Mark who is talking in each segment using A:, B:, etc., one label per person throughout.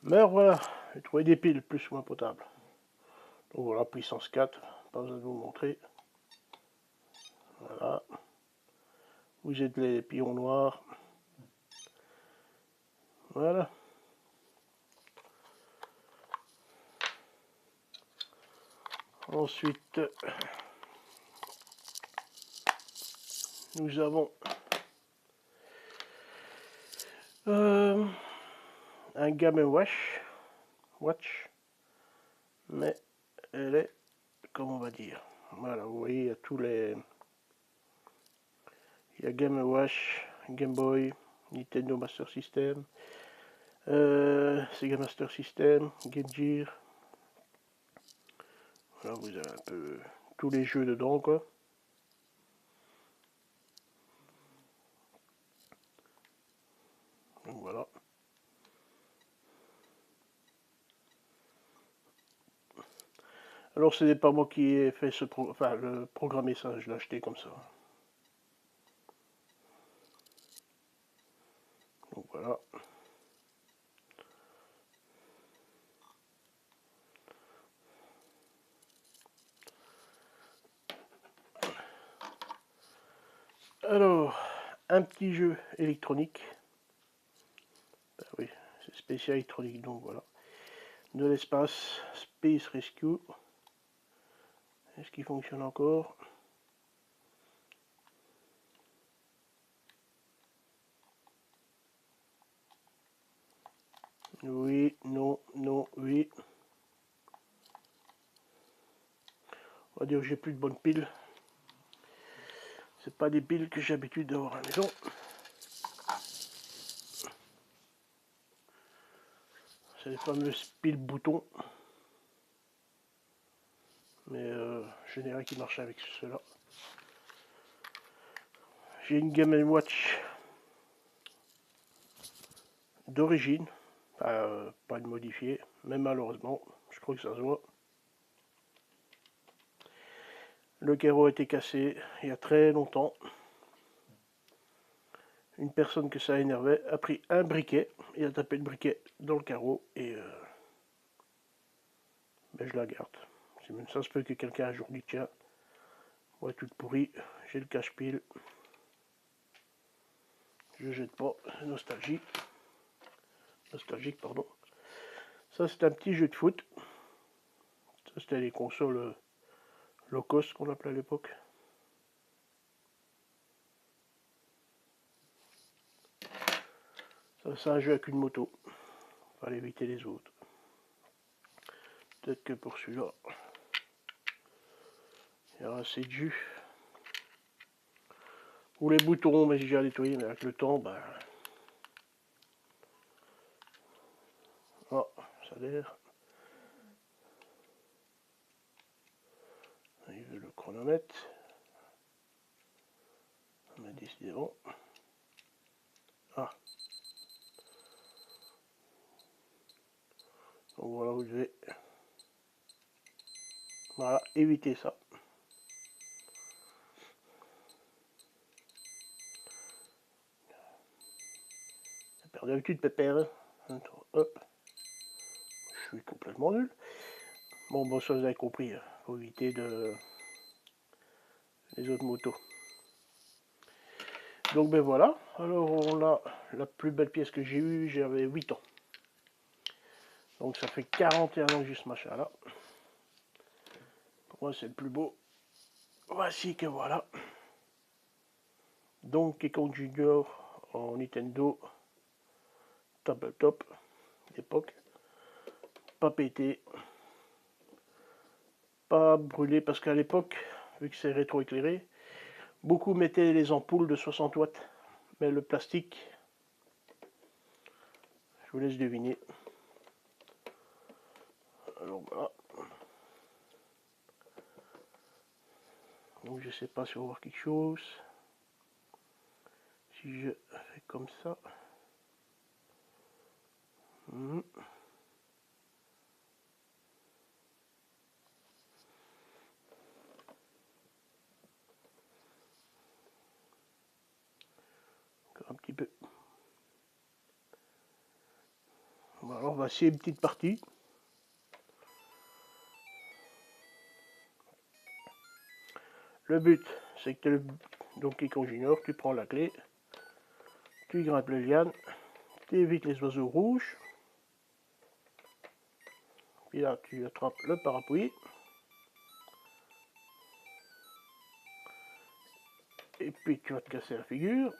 A: Mais alors voilà, j'ai trouvé des piles plus ou moins potables. Donc voilà, puissance 4, pas besoin de vous montrer. Voilà. Vous êtes les pions noirs. Voilà. Ensuite, nous avons un Game Watch, mais elle est, comment on va dire, voilà, vous voyez, il y a tous les, il y a Game Watch, Game Boy, Nintendo Master System, Sega Master System, Game Gear. Voilà, vous avez un peu tous les jeux dedans, quoi. Donc voilà. Alors ce n'est pas moi qui ai fait le programmer ça, je l'ai acheté comme ça. Donc voilà. Alors, un petit jeu électronique. Ben oui, c'est spécial électronique, donc voilà. De l'espace, Space Rescue. Est-ce qu'il fonctionne encore? Oui, non, non, oui. On va dire que j'ai plus de bonnes piles. C'est pas des piles que j'ai l'habitude d'avoir à la maison. C'est les fameuses piles boutons. Mais je n'ai rien qui marche avec cela. J'ai une Game Watch d'origine, pas de modifiée, mais malheureusement, je crois que ça se voit. Le carreau a été cassé il y a très longtemps. Une personne que ça énervait a pris un briquet et a tapé le briquet dans le carreau et ben je la garde. Même ça se peut que quelqu'un un jour dit tiens, ouais toute pourrie, j'ai le cache-pile, je jette pas, nostalgique, pardon. Ça c'est un petit jeu de foot. Ça c'était les consoles low cost qu'on appelait à l'époque. Ça c'est un jeu avec une moto. Fallait éviter les autres. Peut-être que pour celui-là, il y aura assez de jus. Ou les boutons, mais j'ai déjà nettoyé, mais avec le temps, ben. Oh, ça a l'air. Il veut le chronomètre. On a décidément. Ah. Donc voilà, vous devez. Voilà, éviter ça. T'as perdu l'habitude, pépère. Hop. Je suis complètement nul. Bon, bon, ça vous avez compris. Faut éviter les autres motos. Donc ben voilà. Alors on a la plus belle pièce que j'ai eue, j'avais 8 ans. Donc ça fait 41 ans que j'ai ce machin là. Pour moi c'est le plus beau. Voici que voilà. Donkey Kong Junior en Nintendo Tabletop d'époque. Pas pété. Pas brûlé parce qu'à l'époque, vu que c'est rétroéclairé, beaucoup mettaient les ampoules de 60 watts. Mais le plastique, je vous laisse deviner. Alors voilà. Donc je sais pas si on va voir quelque chose. Si je fais comme ça. Encore un petit peu. Alors on va essayer une petite partie. Le but, c'est que tu es le Donkey Kong Junior, tu prends la clé, tu grimpes les lianes, tu évites les oiseaux rouges, puis là tu attrapes le parapluie, et puis tu vas te casser la figure,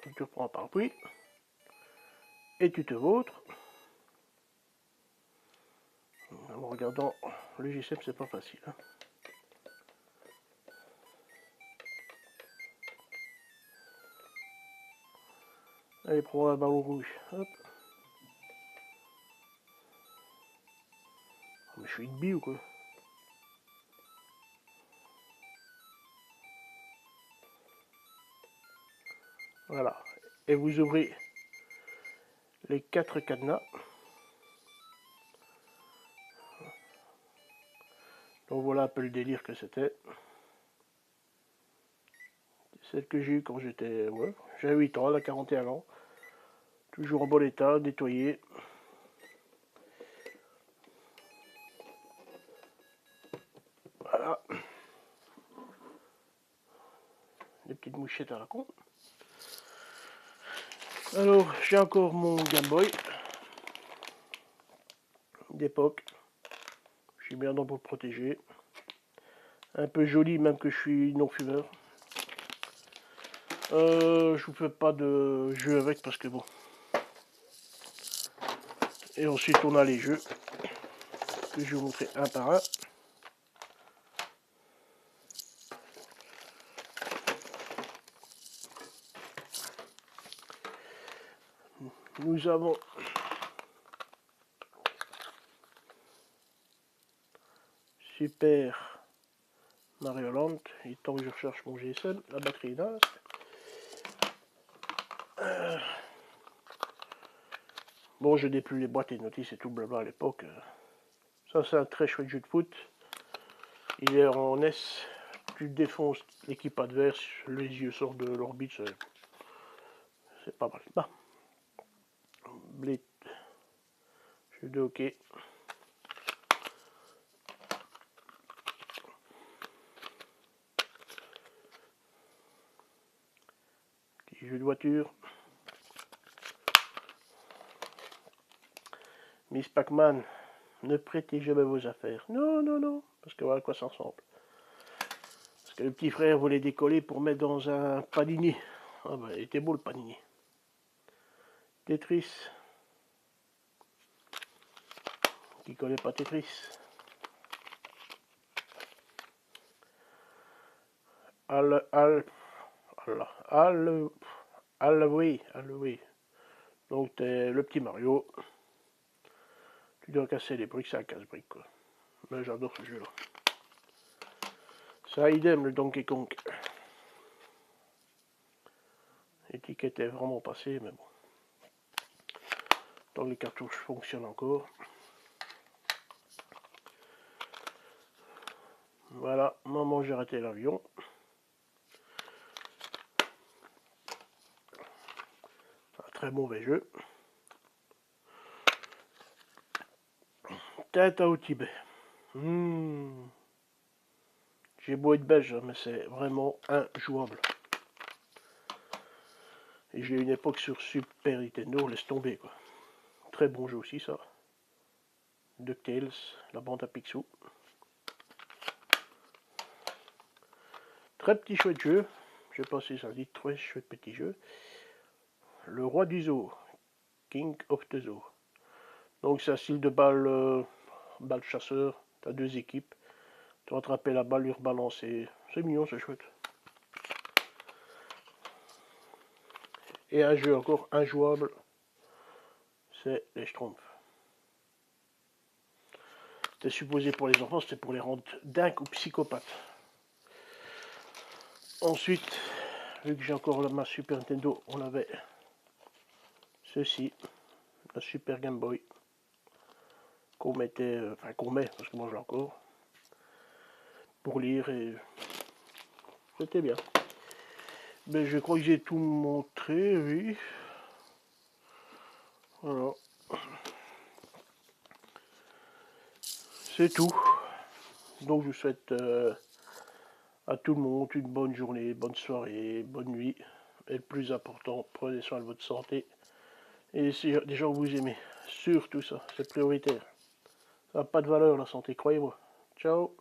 A: tu reprends un parapluie, et tu te vautres. En regardant le GSM, c'est pas facile. Hein. Allez, prends un ballon rouge. Hop. Mais je suis une bille ou quoi? Voilà. Et vous ouvrez les 4 cadenas. Donc voilà un peu le délire que c'était. Celle que j'ai eue quand j'étais... Ouais, j'avais 8 ans, elle a 41 ans. Toujours en bon état, nettoyée. Voilà. Des petites mouchettes à la con. Alors, j'ai encore mon Game Boy d'époque. Je suis bien dans pour le protéger. Un peu joli, même que je suis non-fumeur. Je vous fais pas de jeu avec parce que bon. Et ensuite, on a les jeux que je vais vous montrer un par un. Nous avons Super Mario Land. Et tant que je recherche mon GSM, la batterie est là. Bon, je n'ai plus les boîtes et notices et tout blabla à l'époque. Ça, c'est un très chouette jeu de foot. Il est en S. Tu défonces l'équipe adverse, les yeux sortent de l'orbite. C'est pas mal. Bah. Blitz. Jeu de hockey. Petit jeu de voiture. Miss Pac-Man. Ne prêtez jamais vos affaires. Non, non, non. Parce que voilà à quoi ça ressemble. Parce que le petit frère voulait décoller pour mettre dans un panini. Ah bah, il était beau le panini. Tetris. Qui connaît pas Tetris? Oui. Donc t'es le petit Mario. Tu dois casser les briques, c'est un casse-briques quoi. Mais j'adore ce jeu là. Ça idem le Donkey Kong. L'étiquette est vraiment passée, mais bon. Tant que les cartouches fonctionnent encore. Voilà, maman j'ai raté l'avion. Un très mauvais jeu. Tête au Tibet. J'ai beau être belge, mais c'est vraiment injouable. Et j'ai eu une époque sur Super Nintendo, laisse tomber quoi. Très bon jeu aussi ça. DuckTales, la bande à Picsou. Très petit chouette jeu. Je sais pas si ça dit très chouette petit jeu. Le roi du zoo. King of the Zoo. Donc c'est un style de balle, balle chasseur. Tu as 2 équipes. Tu vas attraper la balle, lui rebalancer. C'est mignon, c'est chouette. Et un jeu encore injouable, c'est les Schtroumpfs. C'était supposé pour les enfants, c'était pour les rendre dingues ou psychopathes. Ensuite, vu que j'ai encore ma Super Nintendo, on avait ceci, la Super Game Boy, qu'on mettait, enfin qu'on met, parce que moi j'ai encore, pour lire et c'était bien. Mais je crois que j'ai tout montré, oui. Voilà. C'est tout. Donc je vous souhaite à tout le monde une bonne journée, bonne soirée, bonne nuit. Et le plus important, prenez soin de votre santé. Et si des gens que vous aimez, surtout ça, c'est prioritaire. Ça n'a pas de valeur la santé, croyez-moi. Ciao.